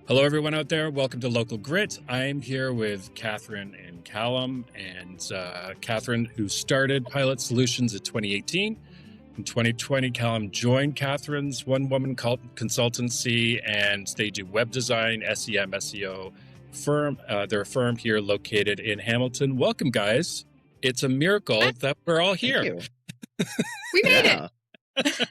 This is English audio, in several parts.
Hello, everyone out there. Welcome to Local Grit. I'm here with Katherine and Callum. And Katherine, who started Pilot Solutions in 2018. In 2020, Callum joined Katherine's one-woman consultancy, and they do web design, SEM, SEO firm. They're a firm here located in Hamilton. Welcome, guys. It's a miracle that we're all here. Thank you. We made it.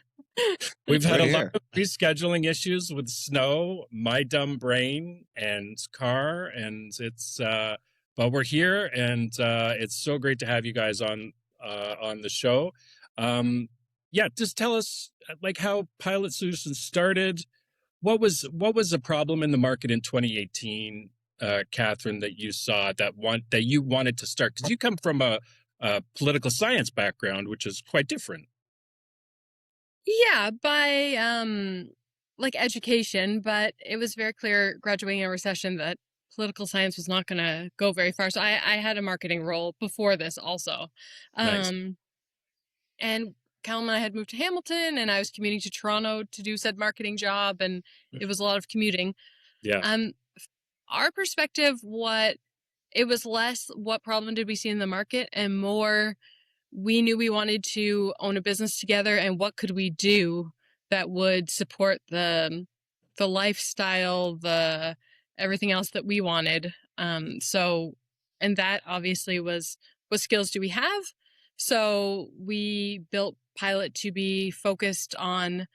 We've had a lot of rescheduling issues with snow, my dumb brain, and car, and it's but we're here, and it's so great to have you guys on the show. Yeah, just tell us like how Pilot Solutions started. What was the problem in the market in 2018, Katherine, that you saw that you wanted to start? Because you come from a political science background, which is quite different. Yeah, by education, but it was very clear graduating in a recession that political science was not going to go very far. So I had a marketing role before this also. Nice. And Callum and I had moved to Hamilton, and I was commuting to Toronto to do said marketing job, and it was a lot of commuting. Yeah. Our perspective, it was less what problem did we see in the market and more we knew we wanted to own a business together, and what could we do that would support the lifestyle, the everything else that we wanted. And that obviously was what skills do we have? So we built Pilot to be focused on,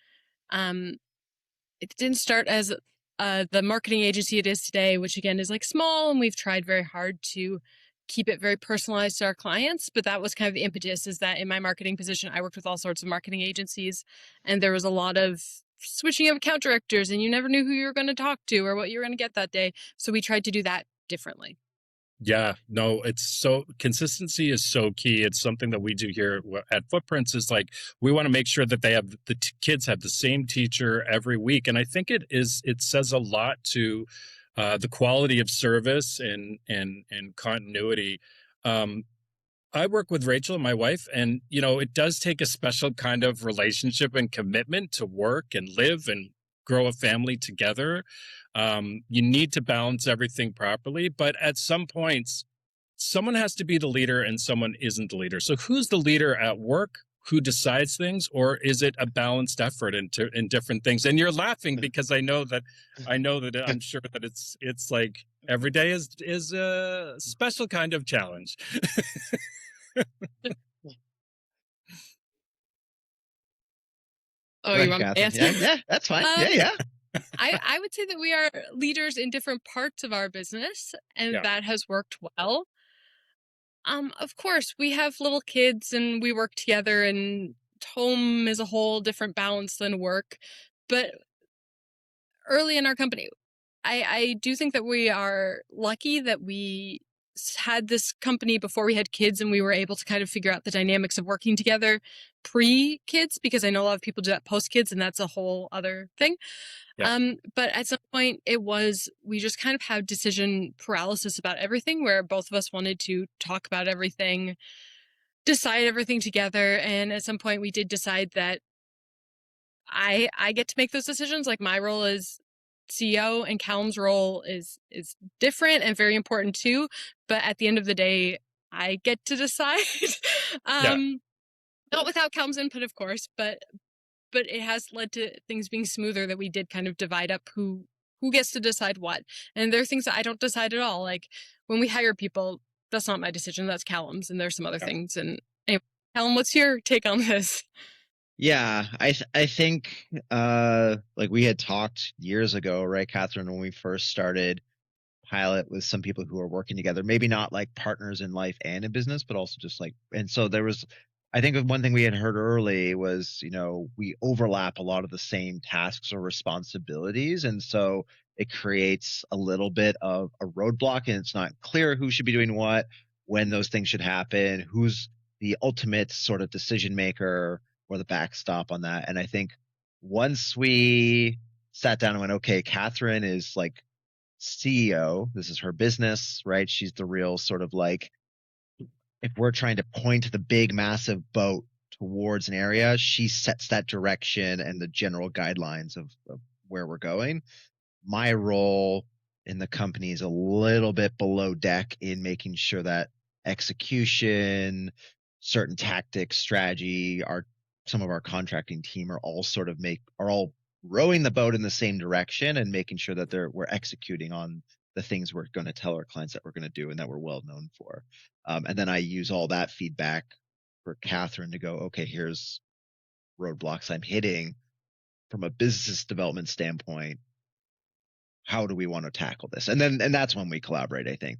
it didn't start as the marketing agency it is today, which again is like small, and we've tried very hard to keep it very personalized to our clients. But that was kind of the impetus, is that in my marketing position, I worked with all sorts of marketing agencies, and there was a lot of switching of account directors, and you never knew who you were going to talk to or what you were going to get that day. So we tried to do that differently. Yeah, no, consistency is so key. It's something that we do here at Footprints, is like, we want to make sure that the kids have the same teacher every week. And I think it says a lot to the quality of service and continuity. I work with Rachel, my wife, and it does take a special kind of relationship and commitment to work and live and grow a family together. You need to balance everything properly, but at some points, someone has to be the leader and someone isn't the leader. So who's the leader at work? Who decides things, or is it a balanced effort in different things? And you're laughing because I know that I'm sure that it's like every day is a special kind of challenge. Oh, you want to ask? Yeah, that's fine. Yeah. I would say that we are leaders in different parts of our business, and that has worked well. Of course, we have little kids and we work together, and home is a whole different balance than work. But early in our company, I do think that we are lucky that we had this company before we had kids, and we were able to kind of figure out the dynamics of working together pre-kids, because I know a lot of people do that post-kids, and that's a whole other thing. Yeah. But at some point we just kind of had decision paralysis about everything, where both of us wanted to talk about everything, decide everything together. And at some point we did decide that I get to make those decisions. Like, my role is CEO, and Callum's role is different and very important too. But at the end of the day, I get to decide. Not without Callum's input, of course, but it has led to things being smoother, that we did kind of divide up who gets to decide what. And there are things that I don't decide at all. Like, when we hire people, that's not my decision, that's Callum's, and there's some other things. And anyway, Callum, what's your take on this? Yeah, I think like we had talked years ago, right, Katherine, when we first started Pilot, with some people who are working together, maybe not like partners in life and in business, but also just like, and so there was, I think one thing we had heard early was, we overlap a lot of the same tasks or responsibilities. And so it creates a little bit of a roadblock, and it's not clear who should be doing what, when those things should happen, who's the ultimate sort of decision maker or the backstop on that. And I think once we sat down and went, okay, Katherine is like CEO, this is her business, right? She's the real sort of like, if we're trying to point the big, massive boat towards an area, she sets that direction and the general guidelines of where we're going. my role in the company is a little bit below deck in making sure that execution, certain tactics, strategy, some of our contracting team are all rowing the boat in the same direction and making sure that we're executing on the things we're going to tell our clients that we're going to do and that we're well known for. And then I use all that feedback for Catherine to go, okay, here's roadblocks I'm hitting from a business development standpoint. How do we want to tackle this? And that's when we collaborate, I think,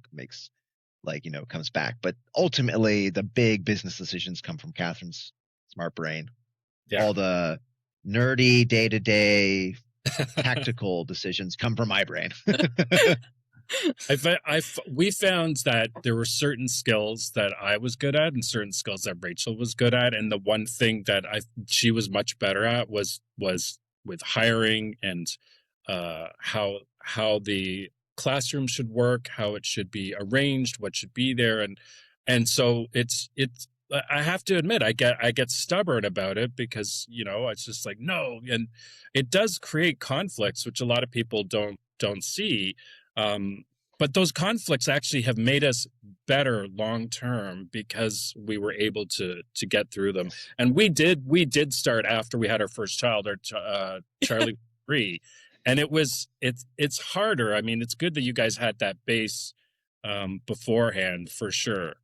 comes back. But ultimately, the big business decisions come from Catherine's smart brain. Yeah. All the nerdy day-to-day tactical decisions come from my brain. We found that there were certain skills that I was good at and certain skills that Rachel was good at, and the one thing that she was much better at was with hiring and how the classroom should work, how it should be arranged, what should be there, and so it's I have to admit I get stubborn about it because it's just like no, and it does create conflicts which a lot of people don't see. But those conflicts actually have made us better long term because we were able to get through them. Yes. And we did start after we had our first child, our Charlie 3, and it's harder. I mean, it's good that you guys had that base beforehand for sure.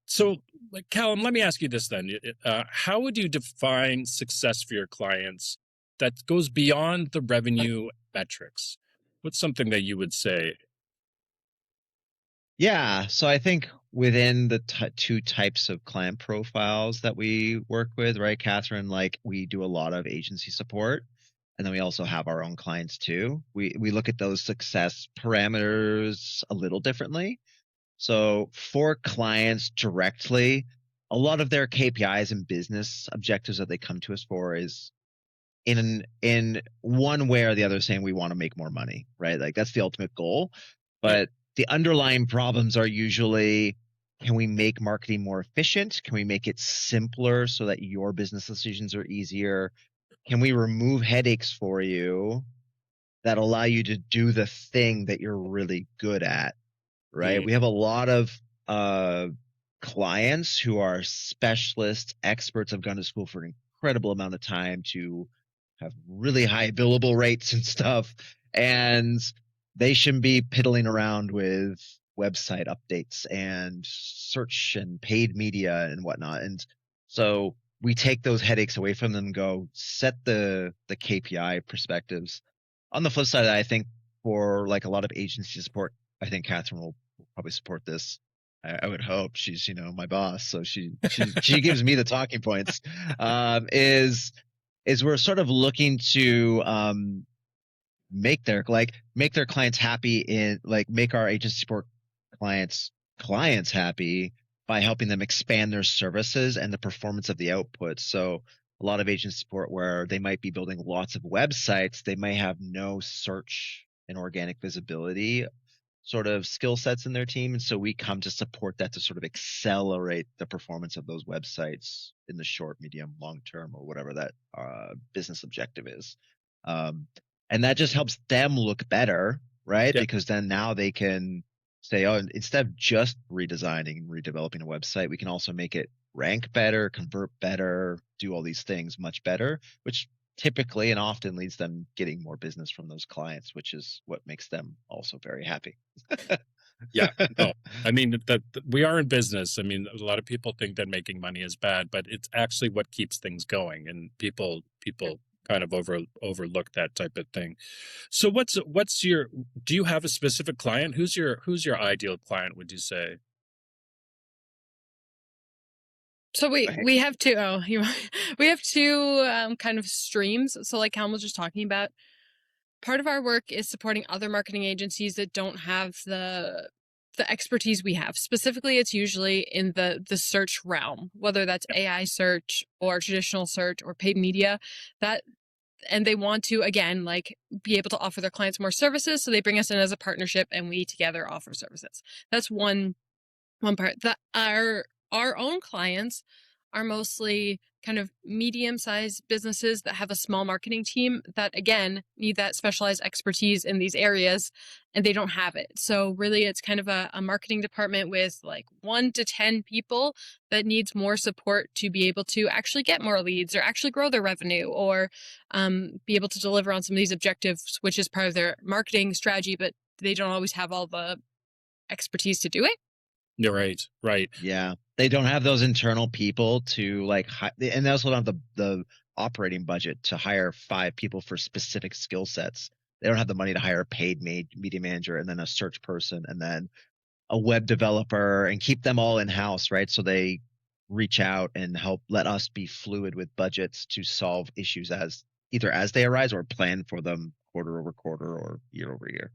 So, like, Callum, let me ask you this then: how would you define success for your clients that goes beyond the revenue metrics? What's something that you would say? Yeah, so I think within the two types of client profiles that we work with, right, Catherine, like we do a lot of agency support, and then we also have our own clients too. We look at those success parameters a little differently. So for clients directly, a lot of their KPIs and business objectives that they come to us for is in one way or the other saying we want to make more money, right? Like that's the ultimate goal. Yep. But the underlying problems are usually, can we make marketing more efficient? Can we make it simpler so that your business decisions are easier? Can we remove headaches for you that allow you to do the thing that you're really good at? Right? Mm. We have a lot of clients who are specialists, experts, have gone to school for an incredible amount of time to have really high billable rates and stuff. And they shouldn't be piddling around with website updates and search and paid media and whatnot. And so we take those headaches away from them and go set the KPI perspectives. On the flip side, I think for like a lot of agency support, I think Catherine will probably support this. I would hope. She's my boss, so she gives me the talking points. Is we're sort of looking to make their clients happy, in like make our agency support clients happy by helping them expand their services and the performance of the output. So a lot of agency support where they might be building lots of websites, they might have no search and organic visibility sort of skill sets in their team. And so we come to support that to sort of accelerate the performance of those websites in the short, medium, long term, or whatever that business objective is. And that just helps them look better, right? Yep. Because then now they can say, oh, instead of just redesigning and redeveloping a website, we can also make it rank better, convert better, do all these things much better, which typically and often leads them getting more business from those clients, which is what makes them also very happy. Yeah, no, I mean that we are in business. I mean, a lot of people think that making money is bad, but it's actually what keeps things going, and people kind of overlook that type of thing. So what's your do you have a specific client? Who's your ideal client, would you say? So we have two. Oh, we have two kind of streams. So like Callum was just talking about, part of our work is supporting other marketing agencies that don't have the expertise we have. Specifically, it's usually in the search realm, whether that's AI search or traditional search or paid media. And they want to, again, like be able to offer their clients more services, so they bring us in as a partnership and we together offer services. That's one part. That our own clients are mostly kind of medium-sized businesses that have a small marketing team that, again, need that specialized expertise in these areas, and they don't have it. So really, it's kind of a marketing department with like 1 to 10 people that needs more support to be able to actually get more leads or actually grow their revenue, or be able to deliver on some of these objectives, which is part of their marketing strategy, but they don't always have all the expertise to do it. You're right. Right. Yeah. They don't have those internal people to like, and they also don't have the operating budget to hire 5 people for specific skill sets. They don't have the money to hire a paid media manager and then a search person and then a web developer and keep them all in house, right? So they reach out and help let us be fluid with budgets to solve issues as either as they arise or plan for them quarter over quarter or year over year.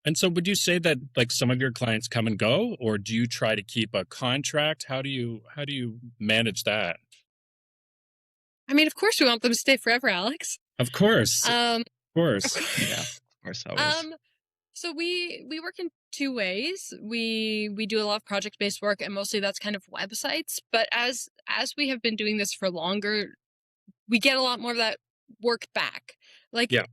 And so would you say that like some of your clients come and go, or do you try to keep a contract? How do you manage that? I mean, of course, we want them to stay forever, Alex. Of course. Um, Of course. Yeah, of course, always. um, so we work in 2 ways. We do a lot of project-based work, and mostly that's kind of websites. But as we have been doing this for longer, we get a lot more of that work back. Like Yeah.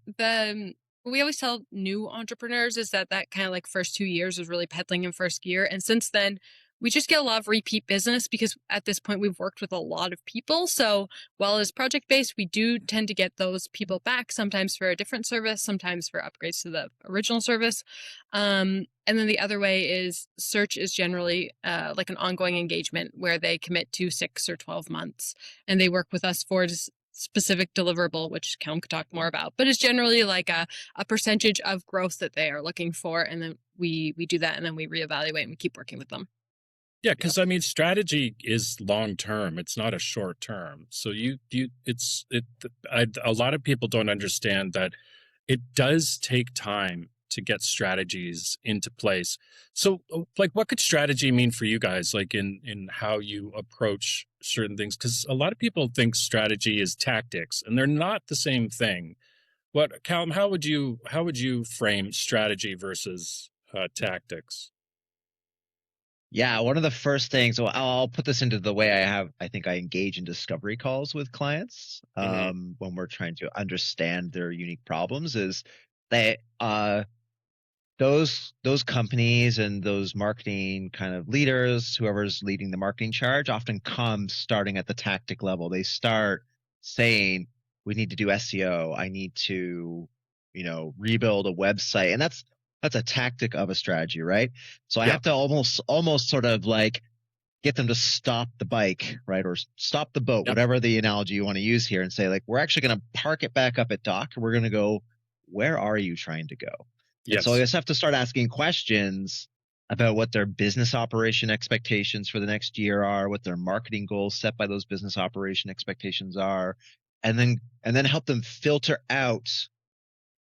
we always tell new entrepreneurs is that kind of like first 2 years is really peddling in first gear. And since then, we just get a lot of repeat business because at this point we've worked with a lot of people. So while it's project based, we do tend to get those people back sometimes for a different service, sometimes for upgrades to the original service. And then the other way is search is generally like an ongoing engagement where they commit to 6 or 12 months and they work with us for specific deliverable, which Callum could talk more about, but it's generally like a percentage of growth that they are looking for. And then we do that and then we reevaluate and we keep working with them. Yeah, Yep. because I mean, strategy is long term. It's not a short term. So a lot of people don't understand that it does take time to get strategies into place. So, like, what could strategy mean for you guys, like in how you approach certain things? Because a lot of people think strategy is tactics, and they're not the same thing. What, Callum? How would you frame strategy versus tactics? Yeah, one of the first things, well, I'll put this into the way I think I engage in discovery calls with clients Hmm. when we're trying to understand their unique problems is they those companies and those marketing kind of leaders, whoever's leading the marketing charge, often come starting at the tactic level. They start saying, "We need to do SEO. I need to, rebuild a website," and that's a tactic of a strategy, right? So I Yeah. have to almost sort of like get them to stop the bike, right, or stop the boat, Yep. whatever the analogy you want to use here, and say like, we're actually going to park it back up at dock, and we're going to go, where are you trying to go? And so I Yes. just have to start asking questions about what their business operation expectations for the next year are, what their marketing goals set by those business operation expectations are, and then help them filter out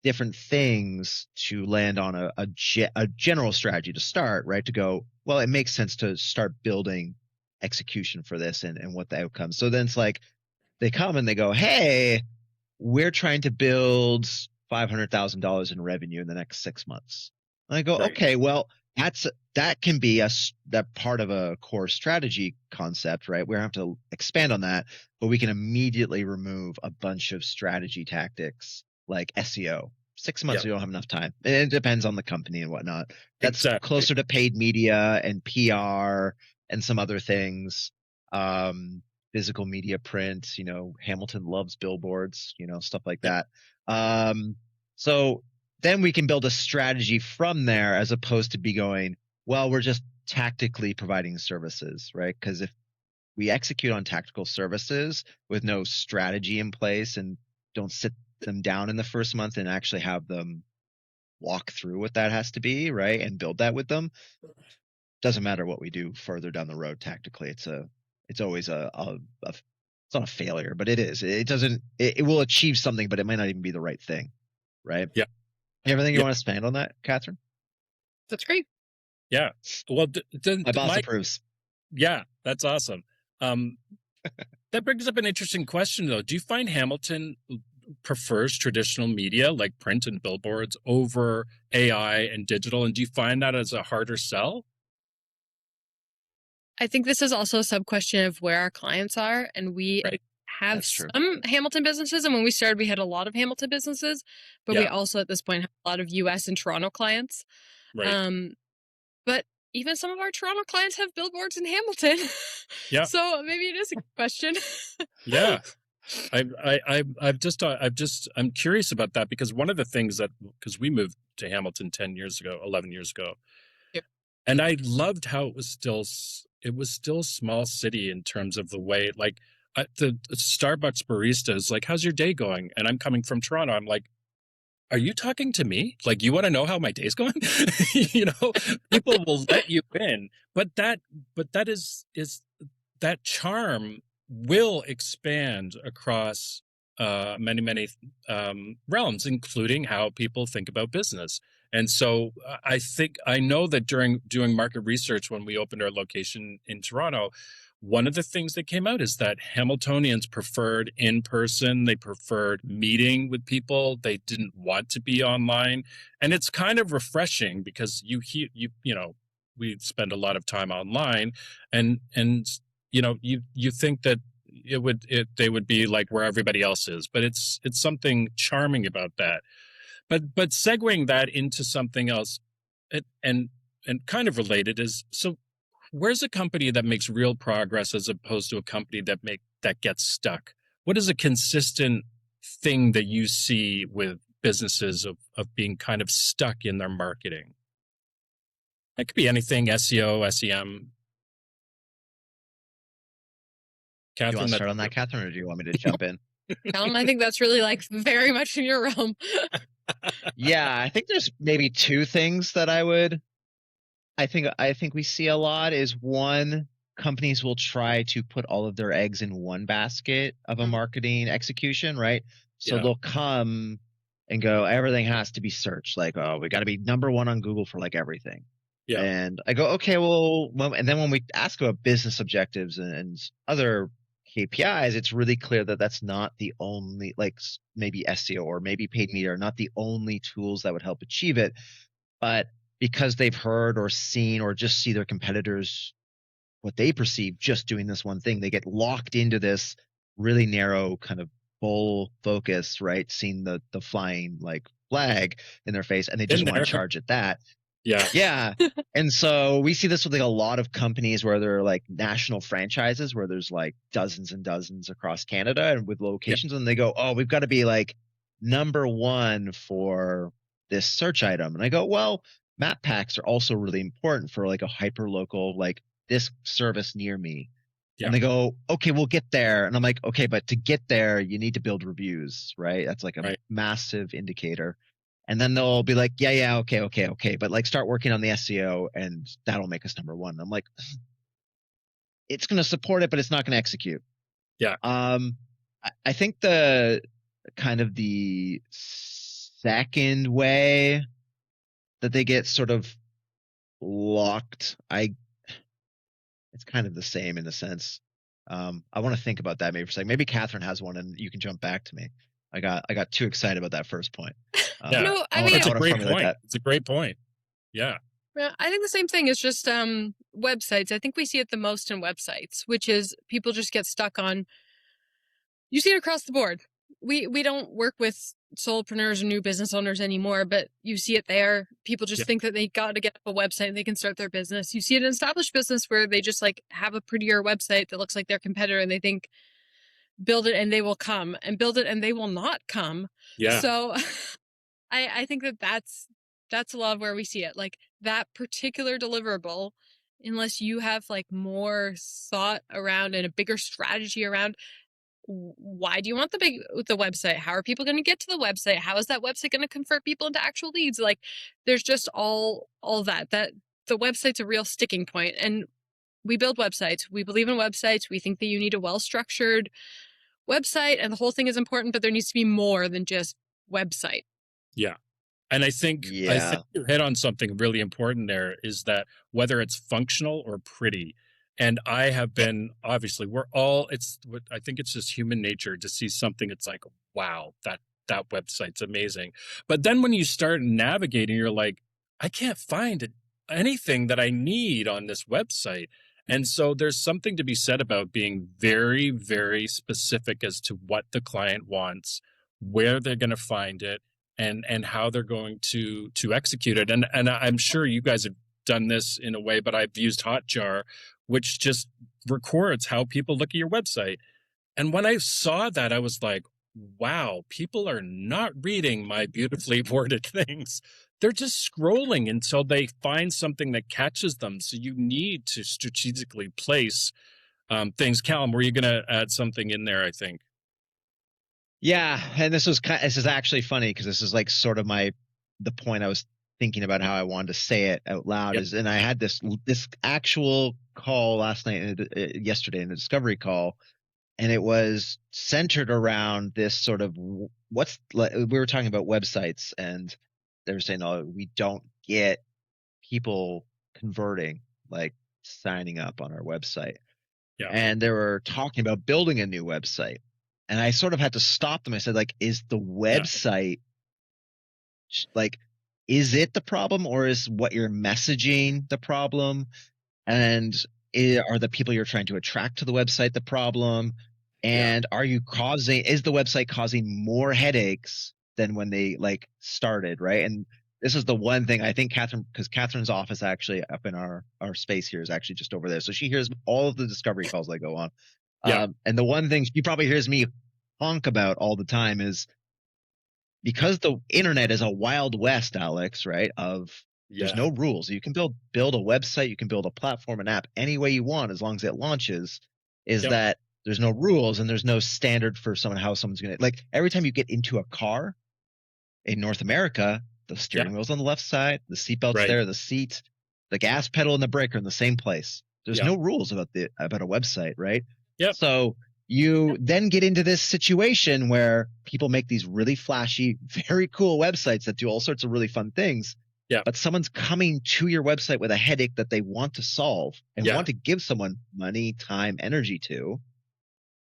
different things to land on a general strategy to start, right? To go, well, it makes sense to start building execution for this and what the outcomes. So then it's like they come and they go, hey, we're trying to build $500,000 in revenue in the next 6 months. And I go, Right. okay, well, that can be that part of a core strategy concept, right? We have to expand on that, but we can immediately remove a bunch of strategy tactics like SEO. 6 months, Yeah. we don't have enough time. And it depends on the company and whatnot. That's Exactly. closer to paid media and PR and some other things. Physical media, print, Hamilton loves billboards, stuff like Yep. that. So then we can build a strategy from there as opposed to be going, well, we're just tactically providing services, right? Because if we execute on tactical services with no strategy in place and don't sit them down in the first month and actually have them walk through what that has to be, right? And build that with them, doesn't matter what we do further down the road tactically. It's always it's not a failure, but it is. It doesn't. It will achieve something, but it might not even be the right thing, right? Yeah. Everything you Yeah. want to expand on that, Catherine? That's great. Yeah. Well, My boss Mike. approves. Yeah, that's awesome. Um, that brings up an interesting question, though. Do you find Hamilton prefers traditional media like print and billboards over AI and digital? And do you find that as a harder sell? I think this is also a sub-question of where our clients are, and we Right. have That's true. some Hamilton businesses, and when we started, we had a lot of Hamilton businesses, but we Yeah. also at this point have a lot of US and Toronto clients. Right. Um, but even some of our Toronto clients have billboards in Hamilton. Yeah. So maybe it is a question. Yeah. I'm curious about that because one of the things because we moved to Hamilton 10 years ago, 11 years ago, Yeah. and I loved how it was still small city in terms of the way, like the Starbucks barista is like, how's your day going? And I'm coming from Toronto. I'm like, are you talking to me? Like, you want to know how my day's going? You know, people will let you in, but that is that charm will expand across many realms, including how people think about business. And so I think I know that during doing market research when we opened our location in Toronto, one of the things that came out is that Hamiltonians preferred in person. They preferred meeting with people. They didn't want to be online, and it's kind of refreshing because you know we spend a lot of time online, and you know you think that they would be like where everybody else is, but it's something charming about that. But segueing that into something else, and and kind of related is, so where's a company that makes real progress as opposed to a company that gets stuck? What is a consistent thing that you see with businesses of being kind of stuck in their marketing? It could be anything, SEO, SEM. Do you want Catherine, to that's start on that, Catherine, or do you want me to jump in? Callum, I think that's really like very much in your realm. Yeah, I think there's maybe two things that I think we see a lot is one, companies will try to put all of their eggs in one basket of a marketing execution, right? So yeah, they'll come and go, everything has to be searched. Like, oh, we got to be number one on Google for like everything. yeah, And I go, okay, well, and then when we ask about business objectives and other KPIs, it's really clear that that's not the only, like maybe SEO or maybe paid media are not the only tools that would help achieve it. But because they've heard or seen or just see their competitors, what they perceive just doing this one thing, they get locked into this really narrow kind of bull focus, right? Seeing the flying like flag in their face, and they just in want there, to charge at that. yeah, Yeah. And so we see this with like a lot of companies where they're like national franchises where there's like dozens and dozens across Canada and with yeah, locations, and they go, oh, we've got to be like number one for this search item. And I go, well, map packs are also really important for like a hyper local, like this service near me. yeah, And they go, okay, we'll get there. And I'm like, okay, but to get there, you need to build reviews, right? That's like a right, massive indicator. And then they'll be like, yeah, okay. But like start working on the SEO and that'll make us number one. And I'm like, it's going to support it, but it's not going to execute. yeah, I think the kind of the second way that they get sort of locked, it's kind of the same in a sense. I want to think about that maybe for a second. Maybe Catherine has one and you can jump back to me. I got too excited about that first point. yeah. No, I I want mean, It's to a great formulate point. that. It's a great point. Yeah, yeah, I think the same thing is just websites. I think we see it the most in websites, which is people just get stuck on. You see it across the board. We don't work with solopreneurs or new business owners anymore, but you see it there. People just yeah, think that they got to get up a website and they can start their business. You see it in established business where they just like have a prettier website that looks like their competitor and they think build it and they will come, and build it and they will not come. yeah, So I think that that's a lot of where we see it. Like that particular deliverable, unless you have like more thought around and a bigger strategy around why do you want the website? How are people going to get to the website? How is that website going to convert people into actual leads? Like there's just all that the website's a real sticking point. And we build websites. We believe in websites. We think that you need a well-structured website and the whole thing is important, but there needs to be more than just website. yeah. And I think Yeah. you hit on something really important there, is that whether it's functional or pretty. And I have been, obviously we're all, I think it's just human nature to see something. It's like, wow, that website's amazing. But then when you start navigating, you're like, I can't find anything that I need on this website. And so there's something to be said about being very, very specific as to what the client wants, where they're going to find it, and how they're going to execute it. And I'm sure you guys have done this in a way, but I've used Hotjar, which just records how people look at your website. And when I saw that, I was like, wow, people are not reading my beautifully worded things. They're just scrolling until they find something that catches them. So you need to strategically place things. Callum, were you going to add something in there? I think. Yeah, and this is actually funny because this is like sort of the point I was thinking about how I wanted to say it out loud Yep. is, and I had this actual call last night, yesterday, in the discovery call, and it was centered around this sort of we were talking about websites, and they were saying, oh, we don't get people converting, like signing up on our website. Yeah. And they were talking about building a new website. And I sort of had to stop them. I said, like, is the Yeah. website, like, is it the problem, or is what you're messaging the problem? And are the people you're trying to attract to the website the problem? Yeah. And is the website causing more headaches than when they like started, right? And this is the one thing I think because Catherine's office actually up in our space here is actually just over there. So she hears all of the discovery calls that go on. Yeah. And the one thing she probably hears me honk about all the time is, because the internet is a wild west, Alex, right? There's Yeah. no rules. You can build a website, you can build a platform, an app any way you want as long as it launches. Is Yep. that there's no rules and there's no standard for how someone's going to, like, every time you get into a car in North America, the Yeah. steering wheel's on the left side, the seatbelt's Right. there, the seat, the gas pedal and the brake are in the same place. There's Yeah. no rules about a website, right? Yep. So you then get into this situation where people make these really flashy, very cool websites that do all sorts of really fun things. Yeah. But someone's coming to your website with a headache that they want to solve and Yeah. want to give someone money, time, energy to.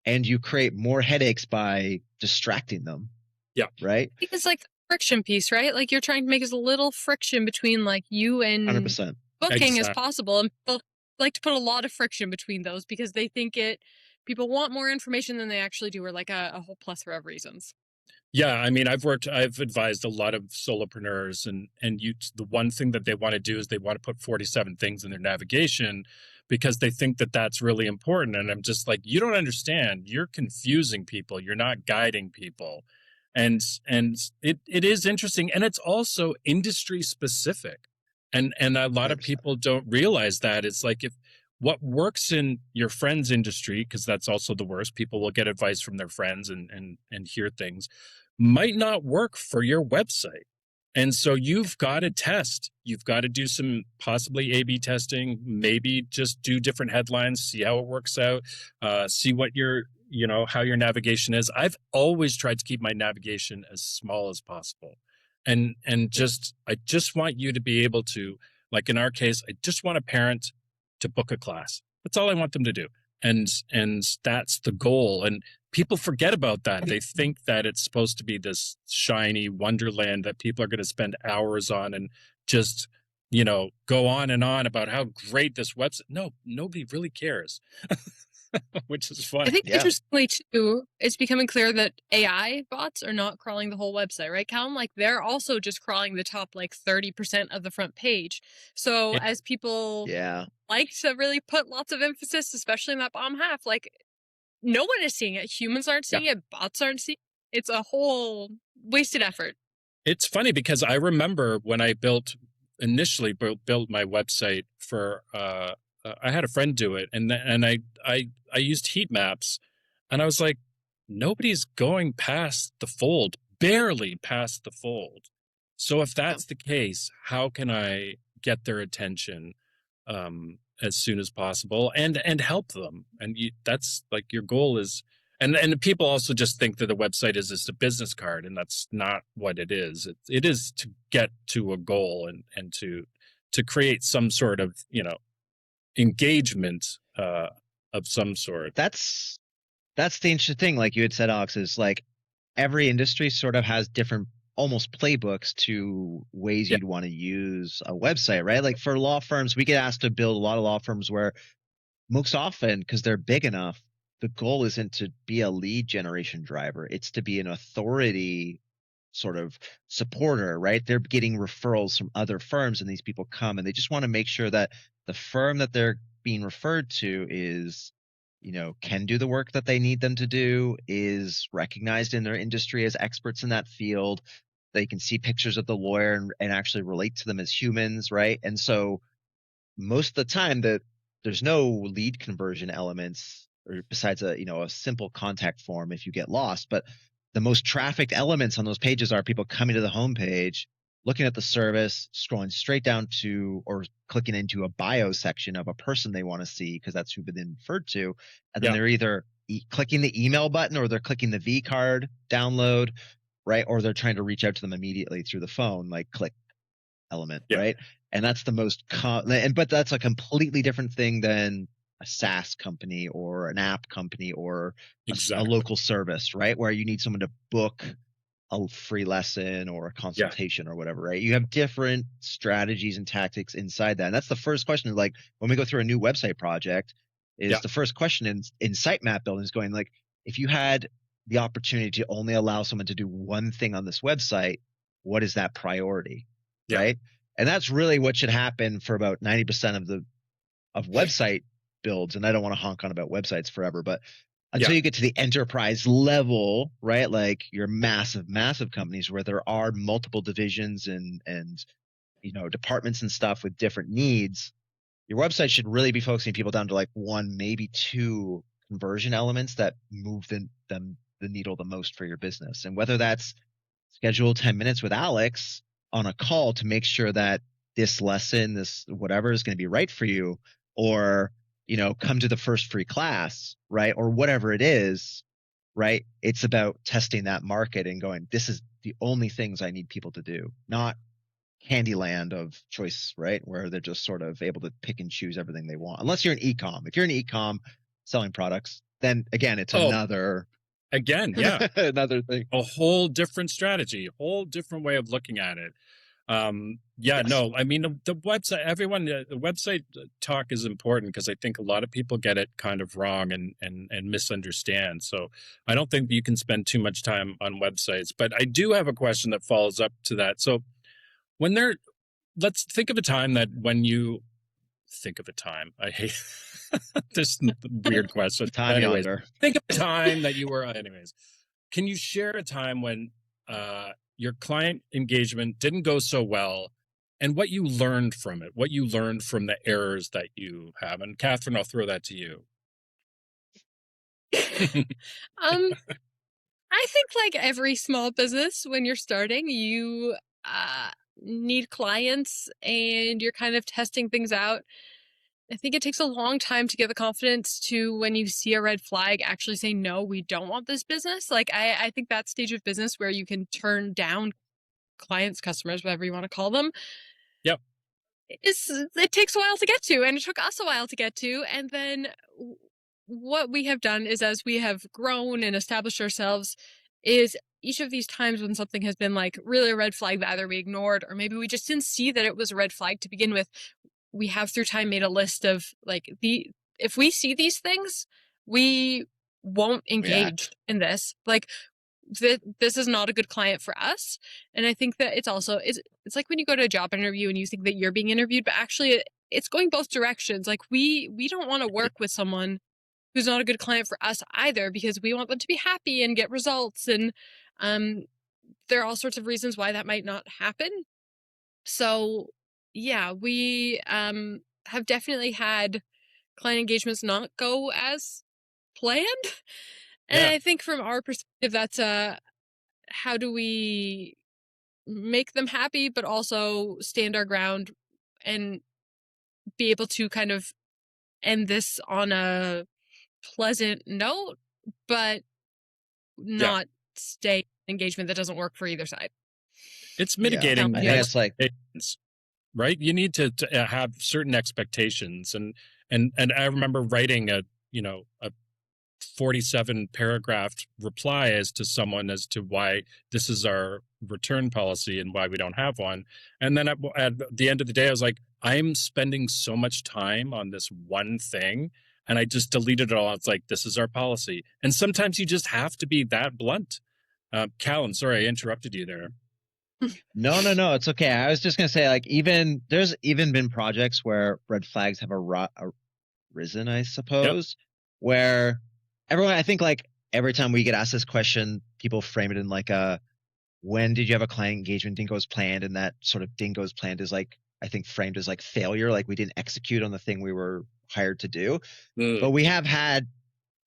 And you create more headaches by distracting them. Yeah. Right? It's like the friction piece, right? Like you're trying to make as little friction between like you and 100%. booking as Exactly. possible. And people like to put a lot of friction between those because they think people want more information than they actually do, or like a whole plethora of reasons. Yeah, I mean, I've advised a lot of solopreneurs, and the one thing that they want to do is they want to put 47 things in their navigation because they think that that's really important. And I'm just like, you don't understand. You're confusing people. You're not guiding people. And it is interesting, and it's also industry specific. And a lot of 100%. people don't realize that. It's like, if what works in your friend's industry, because that's also the worst, people will get advice from their friends and hear things, might not work for your website. And so you've got to test. You've got to do some possibly A/B testing, maybe just do different headlines, see how it works out, see what how your navigation is. I've always tried to keep my navigation as small as possible. I just want you to be able to, like in our case, I just want a parent to book a class. That's all I want them to do. And that's the goal. And people forget about that. They think that it's supposed to be this shiny wonderland that people are going to spend hours on and just, go on and on about how great this website. No, nobody really cares, which is I funny. think Yeah. interestingly too, it's becoming clear that AI bots are not crawling the whole website, right, Callum? Like they're also just crawling the top like 30% of the front page. So Yeah. as people Yeah. like to really put lots of emphasis, especially in that bottom half, like no one is seeing it. Humans aren't seeing it. Bots aren't seeing it. It's a whole wasted effort. It's funny because I remember when I initially built my website for, I had a friend do it, and I used heat maps, and I was like, nobody's going past the fold, barely past the fold. So if that's the case, how can I get their attention as soon as possible and help them? And that's like your goal is. And people also just think that the website is just a business card, and that's not what it is. It is to get to a goal and to create some sort of engagement of some sort. That's the interesting thing. Like you had said, Alex, is like every industry sort of has different almost playbooks to ways Yeah. you'd want to use a website, right? Like for law firms, we get asked to build a lot of law firms where most often, because they're big enough, the goal isn't to be a lead generation driver. It's to be an authority sort of supporter, right? They're getting referrals from other firms, and these people come and they just want to make sure that the firm that they're being referred to is, can do the work that they need them to do, is recognized in their industry as experts in that field. They can see pictures of the lawyer and actually relate to them as humans, right? And so most of the time that there's no lead conversion elements, or besides a simple contact form if you get lost. But the most trafficked elements on those pages are people coming to the homepage, looking at the service, scrolling straight down to, or clicking into a bio section of a person they want to see because that's who they've been referred to. And then they're either clicking the email button, or they're clicking the V card download, right? Or they're trying to reach out to them immediately through the phone, like click element, right? And that's the most but that's a completely different thing than a SaaS company or an app company or a local service, right? Where you need someone to book a free lesson or a consultation or whatever, right? You have different strategies and tactics inside that. And that's the first question. Like when we go through a new website project, is the first question in sitemap building is going like, if you had the opportunity to only allow someone to do one thing on this website, what is that priority? Right. And that's really what should happen for about 90% of website builds. And I don't want to honk on about websites forever, but until you get to the enterprise level, right? Like your massive companies where there are multiple divisions and departments and stuff with different needs, your website should really be focusing people down to like one, maybe two conversion elements that move the needle the most for your business. And whether that's schedule 10 minutes with Alex on a call to make sure that this lesson, this whatever is going to be right for you, or, come to the first free class, right? Or whatever it is, right? It's about testing that market and going, this is the only things I need people to do, not Candyland of choice, right? Where they're just sort of able to pick and choose everything they want. Unless you're an e-com. If you're an e-com selling products, then again, it's another another thing. A whole different strategy, a whole different way of looking at it. I mean, the website, the website talk is important because I think a lot of people get it kind of wrong and misunderstand. So I don't think you can spend too much time on websites, but I do have a question that follows up to that. So let's think of a time that when you think of a time, I hate this weird question. Anyways, think of a time that you were, anyways, can you share a time when, your client engagement didn't go so well and what you learned from it, what you learned from the errors that you have? And Catherine, I'll throw that to you. I think like every small business, when you're starting, you need clients and you're kind of testing things out. I think it takes a long time to get the confidence to, when you see a red flag, actually say, no, we don't want this business. Like, I think that stage of business where you can turn down clients, customers, whatever you want to call them. It takes a while to get to, and it took us a while to get to. And then what we have done is, as we have grown and established ourselves, is each of these times when something has been like really a red flag that either we ignored or maybe we just didn't see that it was a red flag to begin with, we have through time made a list of like, if we see these things, we won't engage in this. Like, this is not a good client for us. And I think that it's like when you go to a job interview and you think that you're being interviewed, but actually it's going both directions. Like we don't want to work with someone who's not a good client for us either, because we want them to be happy and get results. And there are all sorts of reasons why that might not happen. So yeah, we have definitely had client engagements not go as planned. And I think from our perspective, that's how do we make them happy, but also stand our ground and be able to kind of end this on a pleasant note, but not stay engagement that doesn't work for either side. It's mitigating. I think it's like, right? You need to have certain expectations, and I remember writing a 47 paragraph reply as to someone as to why this is our return policy and why we don't have one. And then at the end of the day, I was like, I'm spending so much time on this one thing, and I just deleted it all. It's like, this is our policy. And sometimes you just have to be that blunt. Callum, sorry, I interrupted you there. No, it's okay. I was just gonna say, like, there's even been projects where red flags have arisen, I Yep. suppose, where everyone, I think, like, every time we get asked this question, people frame it in like when did you have a client engagement didn't go as planned, and that sort of didn't go as planned is like, I think, framed as like failure, like we didn't execute on the thing we were hired to do. But we have had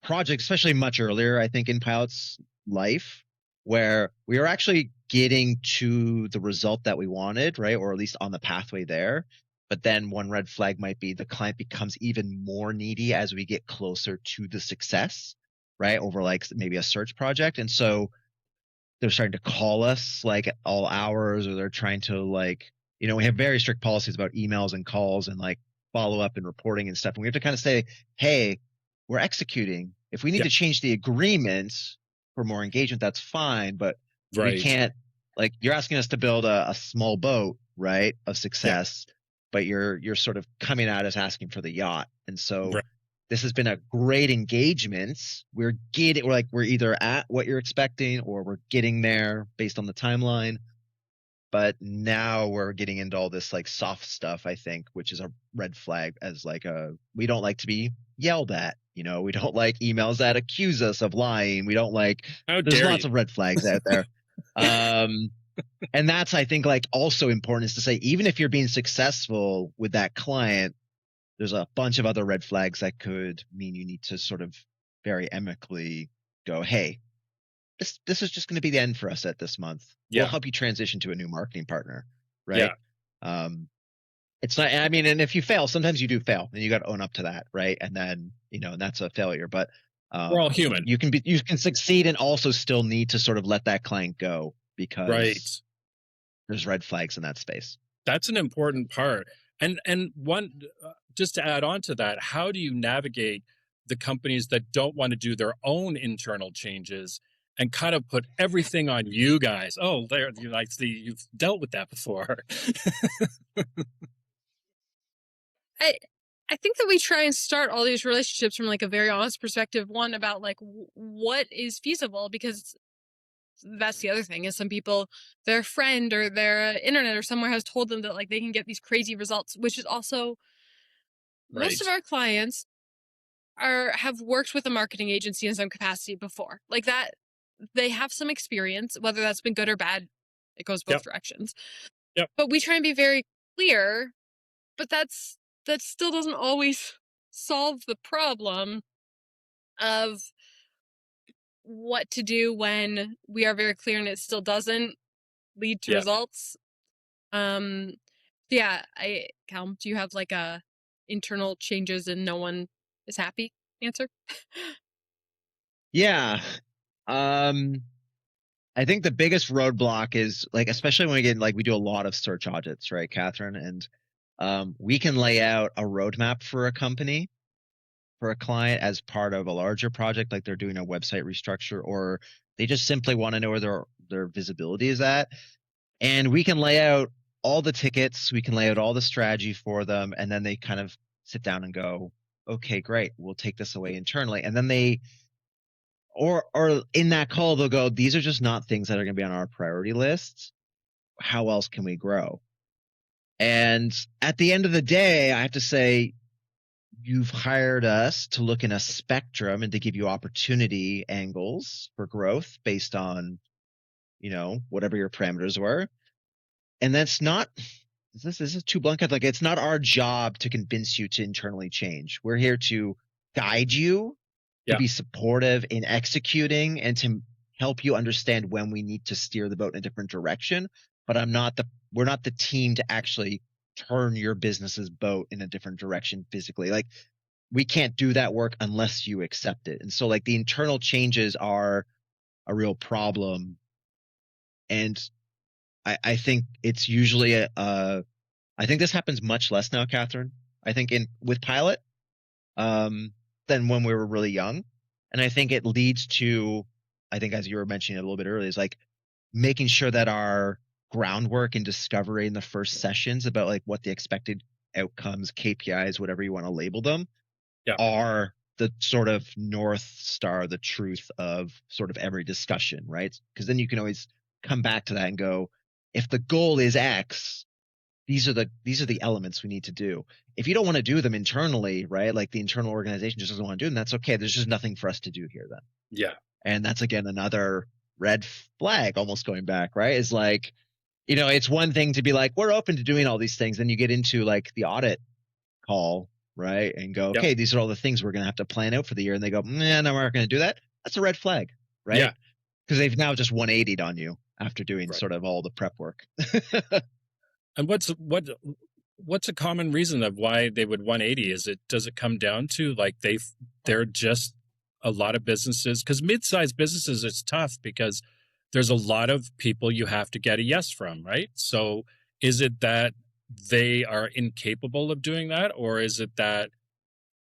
projects, especially much earlier, I think, in Pilot's life, where we were actually getting to the result that we wanted, right? Or at least on the pathway there. But then one red flag might be the client becomes even more needy as we get closer to the success, right? Over like maybe a search project. And so they're starting to call us like at all hours, or they're trying to like, we have very strict policies about emails and calls and like follow up and reporting and stuff. And we have to kind of say, hey, we're executing. If we need Yep. to change the agreement for more engagement, that's fine. But we Right. can't, like, you're asking us to build a small boat, right, of success, but you're sort of coming at us asking for the yacht. And so Right. this has been a great engagement. We're either at what you're expecting or we're getting there based on the timeline. But now we're getting into all this like soft stuff, I think, which is a red flag, as like we don't like to be yelled at. We don't like emails that accuse us of lying. We don't like, How there's dare lots you? of red flags out there. And that's, I think, like also important, is to say, even if you're being successful with that client, there's a bunch of other red flags that could mean you need to sort of very amicably go, hey, this is just going to be the end for us at this month. We'll help you transition to a new marketing partner, right? It's not, I mean, and if you fail, sometimes you do fail, and you got to own up to that, right? And then, and that's a failure. But We're all human. you can succeed and also still need to sort of let that client go, because there's red flags in that space. That's an important part. And one, just to add on to that, how do you navigate the companies that don't want to do their own internal changes and kind of put everything on you guys? Oh, there, I see you've dealt with that before. I think that we try and start all these relationships from like a very honest perspective. One, about like what is feasible, because that's the other thing, is some people, their friend or their internet or somewhere has told them that like they can get these crazy results, which is also most of our clients have worked with a marketing agency in some capacity before, like that. They have some experience, whether that's been good or bad. It goes both directions. But we try and be very clear, but that still doesn't always solve the problem of what to do when we are very clear and it still doesn't lead to results. Callum, do you have like a internal changes and no one is happy answer? Yeah. I think the biggest roadblock is, like, especially when we do a lot of search audits, right, Catherine? And we can lay out a roadmap for a company, for a client, as part of a larger project, like they're doing a website restructure, or they just simply want to know where their visibility is at. And we can lay out all the tickets, we can lay out all the strategy for them, and then they kind of sit down and go, okay, great, we'll take this away internally. And then or in that call, they'll go, these are just not things that are going to be on our priority lists. How else can we grow? And at the end of the day, I have to say, you've hired us to look in a spectrum and to give you opportunity angles for growth based on, whatever your parameters were. And that's not, this is too blunt. Like, it's not our job to convince you to internally change. We're here to guide you, to be supportive in executing, and to help you understand when we need to steer the boat in a different direction. But we're not the team to actually turn your business's boat in a different direction physically. Like, we can't do that work unless you accept it. And so, like, the internal changes are a real problem. And I think it's usually I think this happens much less now, Catherine. I think with Pilot, than when we were really young. And I think it leads to, I think, as you were mentioning a little bit earlier, is like making sure that our groundwork and discovery in the first sessions about like what the expected outcomes, KPIs, whatever you want to label them, are the sort of North Star, the truth of sort of every discussion, right? Because then you can always come back to that and go, if the goal is X, these are the elements we need to do. If you don't want to do them internally, right? Like the internal organization just doesn't want to do them, that's okay. There's just nothing for us to do here then. Yeah. And that's again another red flag almost going back, right? Is like, it's one thing to be like, we're open to doing all these things. Then you get into like the audit call, right? And go, Yep. okay, these are all the things we're going to have to plan out for the year. And they go, no, we're not going to do that. That's a red flag, right? Yeah. Because they've now just 180'd on you after doing Right. sort of all the prep work. And what's a common reason of why they would 180? Does it come down to like they're just a lot of businesses, because mid-sized businesses, it's tough because there's a lot of people you have to get a yes from, right? So is it that they are incapable of doing that, or is it that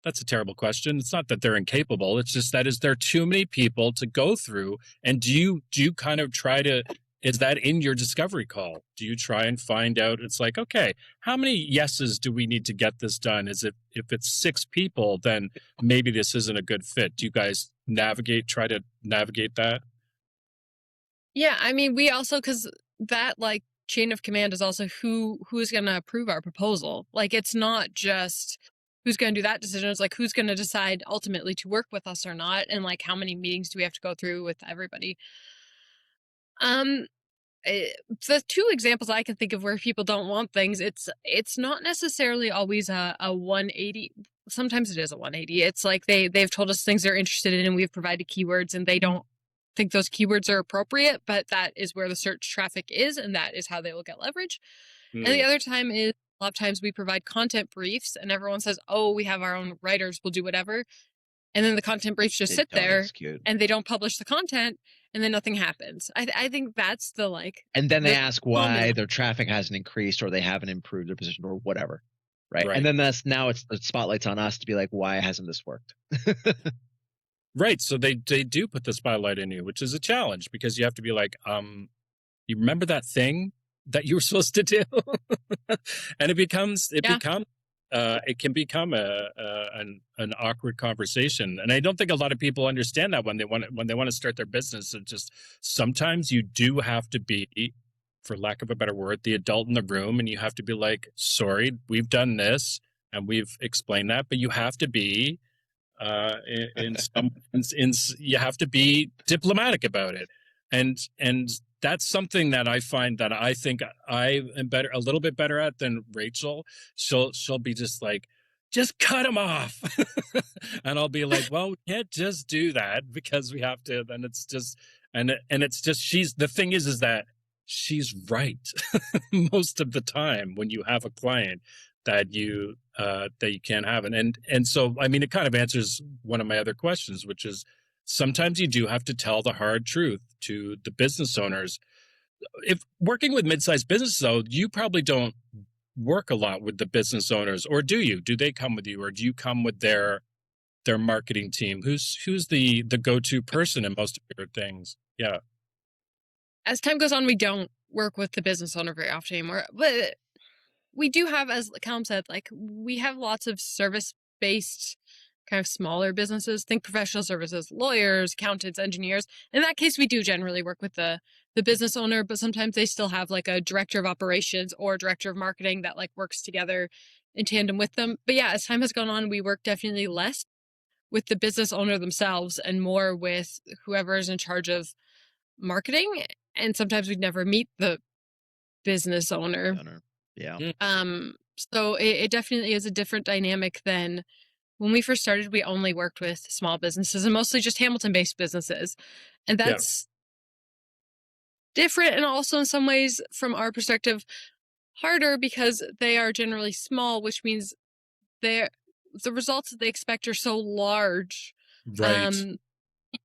that's a terrible question. It's not that they're incapable. It's just that is there too many people to go through? And do you kind of try to, is that in your discovery call? Do you try and find out, it's like, okay, how many yeses do we need to get this done? Is it, if it's 6 people, then maybe this isn't a good fit. Do you guys try to navigate that? Yeah, I mean, we also, because that like chain of command is also who's going to approve our proposal. Like, it's not just who's going to do that decision. It's like who's going to decide ultimately to work with us or not, and like how many meetings do we have to go through with everybody. The 2 examples I can think of where people don't want things, it's not necessarily always a 180. Sometimes it is a 180. It's like they've told us things they're interested in, and we've provided keywords, and they don't think those keywords are appropriate, but that is where the search traffic is, and that is how they will get leverage. And the other time is, a lot of times we provide content briefs, and everyone says, oh, we have our own writers, we'll do whatever. And then the content briefs just sit there Execute. and they don't publish the content, and then nothing happens. I think that's the like. And then they ask why their traffic hasn't increased, or they haven't improved their position, or whatever. Right. And then now it's the spotlight's on us to be like, why hasn't this worked? Right. So they do put the spotlight in you, which is a challenge, because you have to be like, you remember that thing that you were supposed to do? And it can become an awkward conversation. And I don't think a lot of people understand that when they want to start their business. It just, sometimes you do have to be, for lack of a better word, the adult in the room, and you have to be like, sorry, we've done this and we've explained that, but you have to be you have to be diplomatic about it. And that's something that I find that I think I am a little bit better at than Rachel. She'll be just like, just cut him off. And I'll be like, well, we can't just do that because we have to. Then it's just, and it's just, the thing is that she's right most of the time when you have a client that you can't have it. And so, I mean, it kind of answers one of my other questions, which is sometimes you do have to tell the hard truth to the business owners. If working with mid-sized businesses, though, you probably don't work a lot with the business owners, or do you? Do they come with you, or do you come with their marketing team? Who's the go-to person in most of your things? Yeah. As time goes on, we don't work with the business owner very often anymore, but we do have, as Callum said, like we have lots of service-based kind of smaller businesses. Think professional services, lawyers, accountants, engineers. In that case, we do generally work with the business owner, but sometimes they still have like a director of operations or director of marketing that like works together in tandem with them. But yeah, as time has gone on, we work definitely less with the business owner themselves and more with whoever is in charge of marketing. And sometimes we'd never meet the business owner. Yeah. So it definitely is a different dynamic than when we first started. We only worked with small businesses and mostly just Hamilton-based businesses. And that's different, and also in some ways, from our perspective, harder because they are generally small, which means the results that they expect are so large. Right.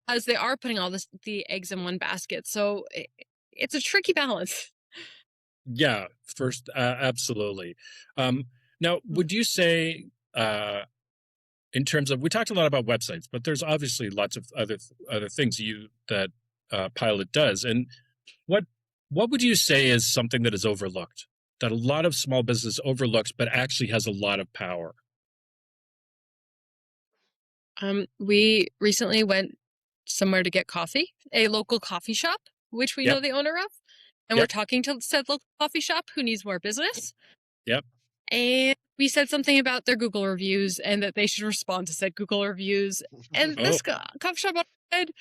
Because they are putting all the eggs in one basket. So it's a tricky balance. Yeah, first, absolutely. Now, would you say, in terms of, we talked a lot about websites, but there's obviously lots of other things that Pilot does, and what would you say is something that is overlooked, that a lot of small business overlooks, but actually has a lot of power? We recently went somewhere to get coffee, a local coffee shop, which we Yep. know the owner of, and we're Yep. talking to said local coffee shop who needs more business. Yep. And we said something about their Google reviews and that they should respond to said Google reviews. And Oh, this coffee shop owner said,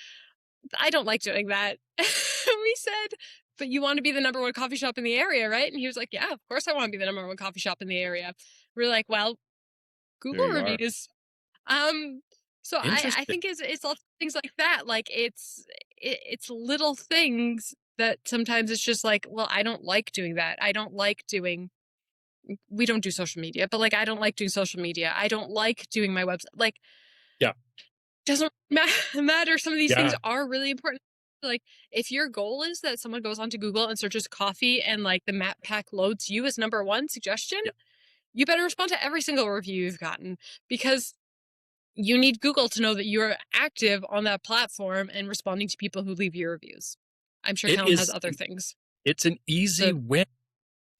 I don't like doing that. We said, but you want to be the number one coffee shop in the area, right? And he was like, yeah, of course I want to be the number one coffee shop in the area. We're like, well, There Google you are. reviews. Um, so I interesting. think it's all things like that. Like it's little things that sometimes it's just like, well, I don't like doing that. I don't like doing. We don't do social media, but like I don't like doing social media. I don't like doing my website. Like Yeah. doesn't matter. Some of these things Yeah. are really important. Like if your goal is that someone goes onto Google and searches coffee and like the map pack loads you as number one suggestion, Yeah. you better respond to every single review you've gotten because you need Google to know that you're active on that platform and responding to people who leave you reviews. I'm sure It Callum has is. other things. It's an easy So win.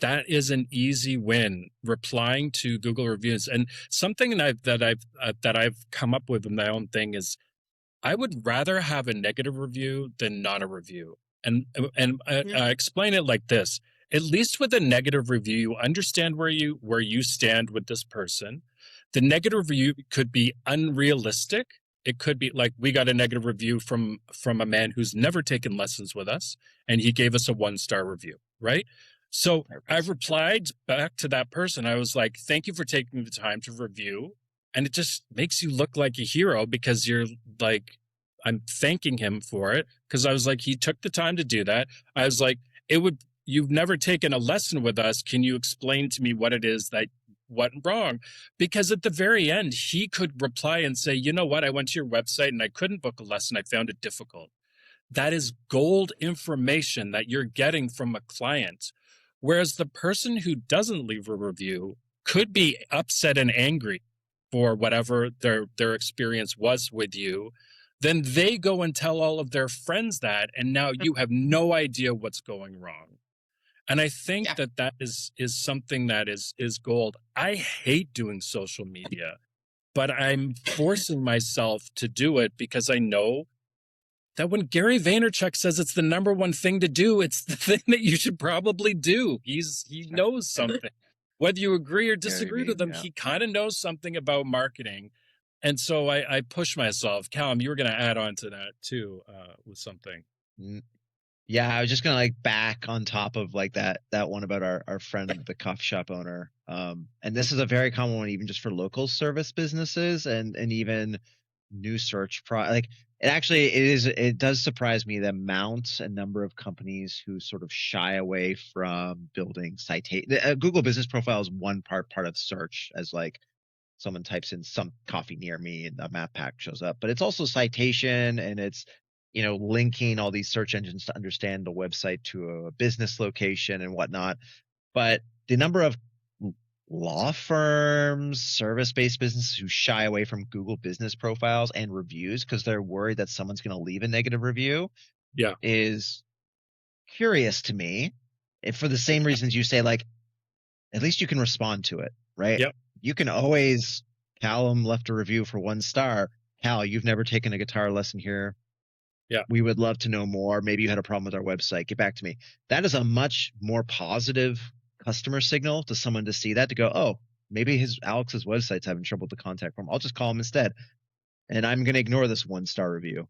That is an easy win. Replying to Google reviews, and something that I've come up with in my own thing is I would rather have a negative review than not a review. And yeah. I explain it like this. At least with a negative review, you understand where you stand with this person. The negative review could be unrealistic. It could be like we got a negative review from a man who's never taken lessons with us, and he gave us a 1-star review, right? So I replied back to that person. I was like, "Thank you for taking the time to review." And it just makes you look like a hero because you're like, I'm thanking him for it because I was like, he took the time to do that. I was like, you've never taken a lesson with us. Can you explain to me what it is that went wrong? Because at the very end, he could reply and say, you know what? I went to your website and I couldn't book a lesson. I found it difficult. That is gold information that you're getting from a client. Whereas the person who doesn't leave a review could be upset and angry for whatever their experience was with you. Then they go and tell all of their friends that, and now you have no idea what's going wrong. And I think Yeah. that is something that is gold. I hate doing social media, but I'm forcing myself to do it because I know that when Gary Vaynerchuk says it's the number one thing to do, it's the thing that you should probably do. He knows something. Whether you agree or Gary disagree Vee, with him, yeah. he kind of knows something about marketing. And so I push myself. Callum, you were going to add on to that too with something. Yeah, I was just gonna like back on top of like that one about our friend, the coffee shop owner. And this is a very common one, even just for local service businesses and even new search like it does surprise me the amount and number of companies who sort of shy away from building citation. Google Business Profile is one part of search, as like someone types in some coffee near me and a map pack shows up, but it's also citation, and it's linking all these search engines to understand the website to a business location and whatnot. But the number of law firms, service-based businesses who shy away from Google Business Profiles and reviews because they're worried that someone's going to leave a negative review is curious to me. And for the same reasons you say, like, at least you can respond to it, right? Yep. You can always, Callum left a review for 1 star. Cal, you've never taken a guitar lesson here. Yeah. We would love to know more. Maybe you had a problem with our website. Get back to me. That is a much more positive customer signal to someone to see that, to go, oh, maybe Alex's website's having trouble with the contact form. I'll just call him instead. And I'm going to ignore this 1-star review.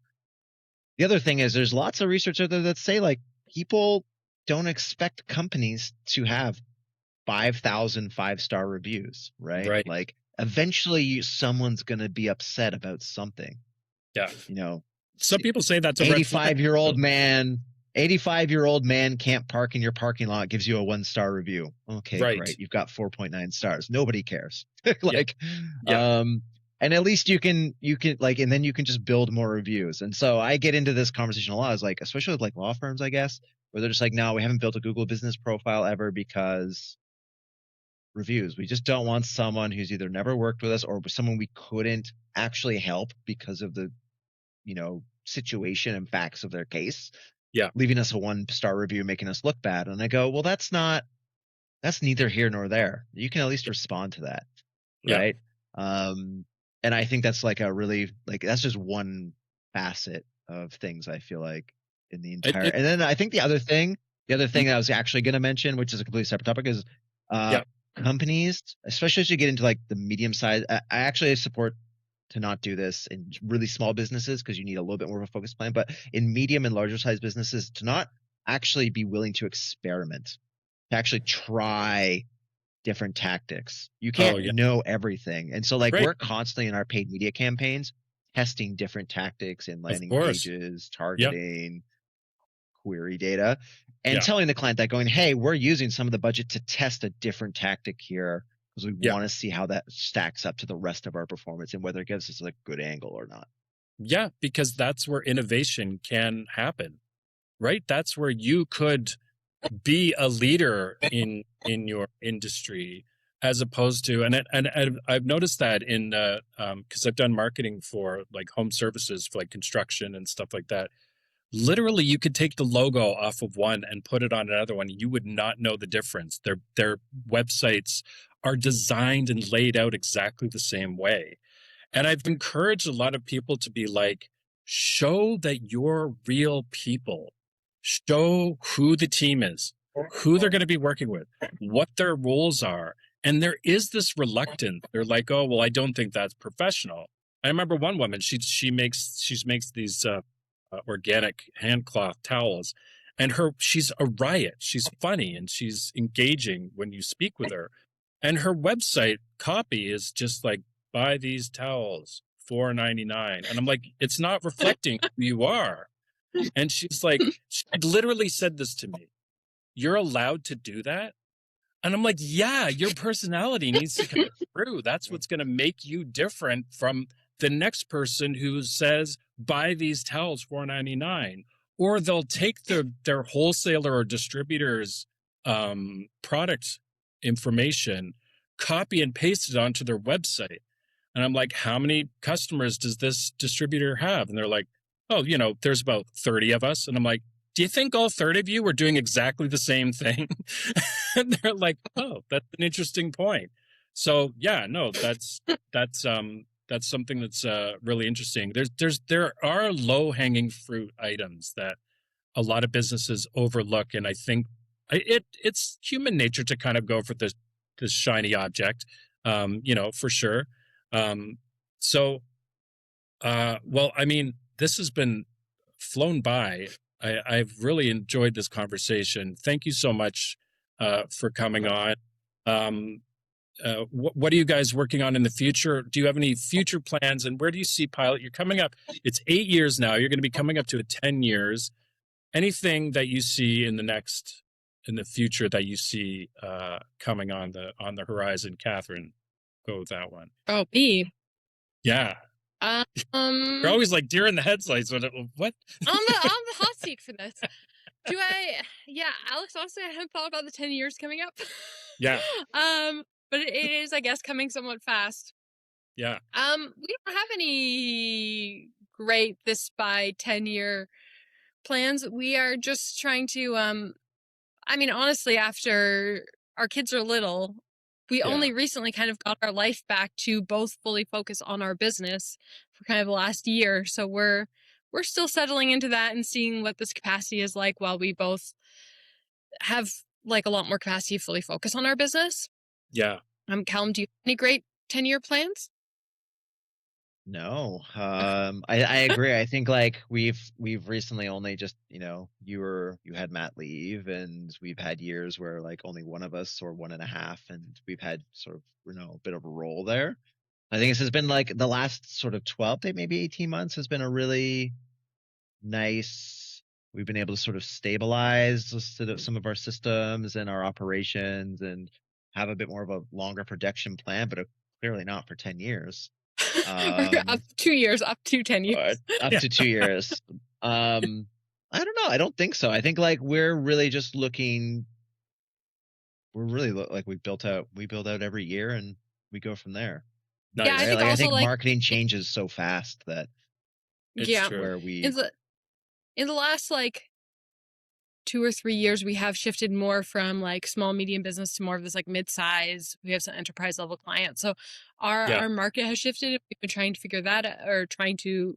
The other thing is there's lots of research out there that say like people don't expect companies to have 5,000 5-star reviews, right? Right. Like eventually someone's going to be upset about something. Yeah. Some people say that's a 85-year-old man. 85-year-old man can't park in your parking lot, gives you a 1-star review. Okay, right. Great. You've got 4.9 stars. Nobody cares. And at least you can like, and then you can just build more reviews. And so I get into this conversation a lot, is like, especially with like law firms, I guess, where they're just like, no, we haven't built a Google Business Profile ever because reviews. We just don't want someone who's either never worked with us or someone we couldn't actually help because of the situation and facts of their case, leaving us a 1-star review, making us look bad. And I go, well, that's neither here nor there. You can at least respond to that, right? And I think that's like a really like that's just one facet of things I feel like in the It, entire. it And then I think the other thing that I was actually going to mention, which is a completely separate topic, is uh yeah. companies, especially as you get into like the medium size. I actually support to not do this in really small businesses because you need a little bit more of a focus plan, but in medium and larger size businesses, to not actually be willing to experiment, to actually try different tactics. You Oh can't yeah. know everything. And so like Right. we're constantly in our paid media campaigns testing different tactics in Of landing course. pages, Yep. targeting, query data, and Yeah. telling the client that going, hey, we're using some of the budget to test a different tactic here because we Yeah. want to see how that stacks up to the rest of our performance and whether it gives us a good angle or not. Yeah. Because that's where innovation can happen, right? That's where you could be a leader in your industry as opposed to and I've noticed that in because I've done marketing for like home services for like construction and stuff like that. Literally, you could take the logo off of one and put it on another one. You would not know the difference. Their websites are designed and laid out exactly the same way. And I've encouraged a lot of people to be like, show that you're real people. Show who the team is, who they're going to be working with, what their roles are. And there is this reluctance. They're like, oh, well, I don't think that's professional. I remember one woman, she makes these organic hand cloth towels. And she's a riot. She's funny and she's engaging when you speak with her. And her website copy is just like, buy these towels, $4.99. And I'm like, it's not reflecting who you are. And she's like, she literally said this to me. You're allowed to do that? And I'm like, yeah, your personality needs to come through. That's what's going to make you different from the next person who says, buy these towels $4.99. Or they'll take their wholesaler or distributor's product information, copy and paste it onto their website. And I'm like, how many customers does this distributor have? And they're like, oh, there's about 30 of us. And I'm like, do you think all 30 of you were doing exactly the same thing? And they're like, oh, that's an interesting point. So yeah, no, that's something that's really interesting. There are low hanging fruit items that a lot of businesses overlook, and I think it's human nature to kind of go for this shiny object, for sure. Um, so, well, I mean, this has been flown by. I've really enjoyed this conversation. Thank you so much for coming on. Um, what are you guys working on in the future? Do you have any future plans? And where do you see Pilot? You're coming up. It's 8 years now. You're going to be coming up to 10 years. Anything that you see in the future that you see coming on the horizon? Catherine, go with that one. Oh, me. Yeah. Um, You're always like deer in the headlights. What? on the hot seat for this. Yeah, Alex, honestly, I haven't thought about the 10 years coming up. Yeah. But it is, I guess, coming somewhat fast. Yeah. We don't have any great this by 10-year plans. We are just trying to, I mean, honestly, after our kids are little, we only recently kind of got our life back to both fully focus on our business for kind of the last year. So we're still settling into that and seeing what this capacity is like while we both have like a lot more capacity to fully focus on our business. Yeah. Callum, do you have any great 10-year plans? No, I agree. I think like we've recently only just, you had Matt leave, and we've had years where like only one of us or one and a half, and we've had sort of, a bit of a role there. I think this has been like the last sort of 12 to maybe 18 months has been a really nice. We've been able to sort of stabilize some of our systems and our operations and have a bit more of a longer production plan, but clearly not for 10 years. Up 2 years, up to 10 years. Up to 2 years. I don't know. I don't think so. I think like we're really just looking. We're really like we build out every year and we go from there. Nice. Yeah, I Right? think Like I also think like marketing changes so fast that It's yeah, true. where we in the last like 2 or 3 years, we have shifted more from like small, medium business to more of this like mid-size. We have some enterprise level clients. So Yeah. our market has shifted. We've been trying to figure that out, or trying to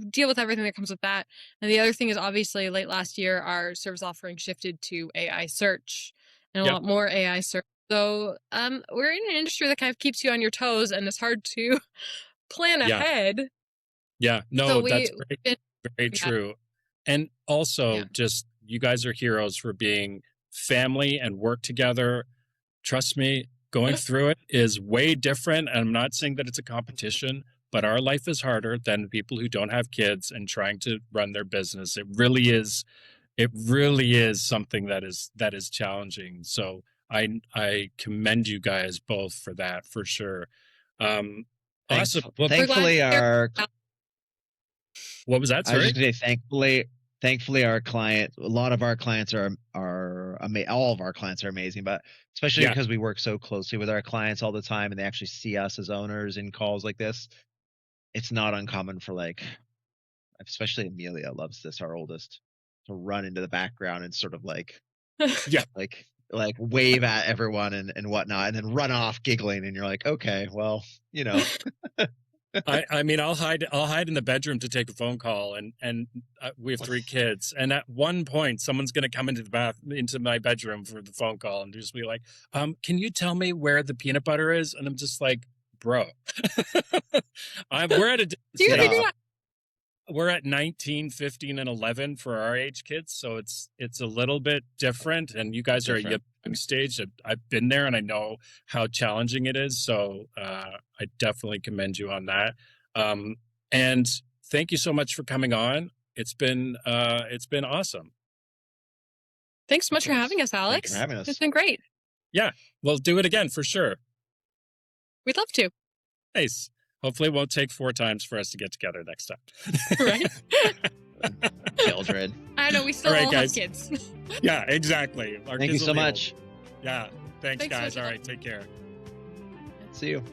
deal with everything that comes with that. And the other thing is obviously late last year, our service offering shifted to AI search and a Yep. lot more AI search. So we're in an industry that kind of keeps you on your toes, and it's hard to plan Yeah. ahead. Yeah. So No, that's very, very yeah. true. And also, Yeah. just you guys are heroes for being family and work together. Trust me, going through it is way different. And I'm not saying that it's a competition, but our life is harder than people who don't have kids and trying to run their business. It really is. It really is something that is challenging. So I commend you guys both for that, for sure. Awesome. Well, We're glad Thankfully, to hear. what was that? I was Sorry. just gonna say, thankfully, our client, a lot of our clients are all of our clients are amazing, but especially Yeah. because we work so closely with our clients all the time, and they actually see us as owners in calls like this. It's not uncommon for like, especially Amelia loves this, our oldest, to run into the background and sort of like, Yeah. like wave at everyone and whatnot, and then run off giggling, and you're like, okay, well, you know. I mean, I'll hide in the bedroom to take a phone call, and we have 3 kids, and at one point, someone's going to come into my bedroom for the phone call and just be like, can you tell me where the peanut butter is? And I'm just like, bro, we're at a Do stage. you We're at 19, 15, and 11 for our age kids, so it's a little bit different. And you guys are at a young stage. I've been there, and I know how challenging it is. So I definitely commend you on that. And thank you so much for coming on. It's been awesome. Thanks so much for having us, Alex. Thanks for having us. It's been great. Yeah, we'll do it again for sure. We'd love to. Nice. Hopefully it won't take 4 times for us to get together next time. Right? Children. I know, we still all have kids. Yeah, exactly. Thank you so much. Yeah. Thanks guys. So all right, take care. See you.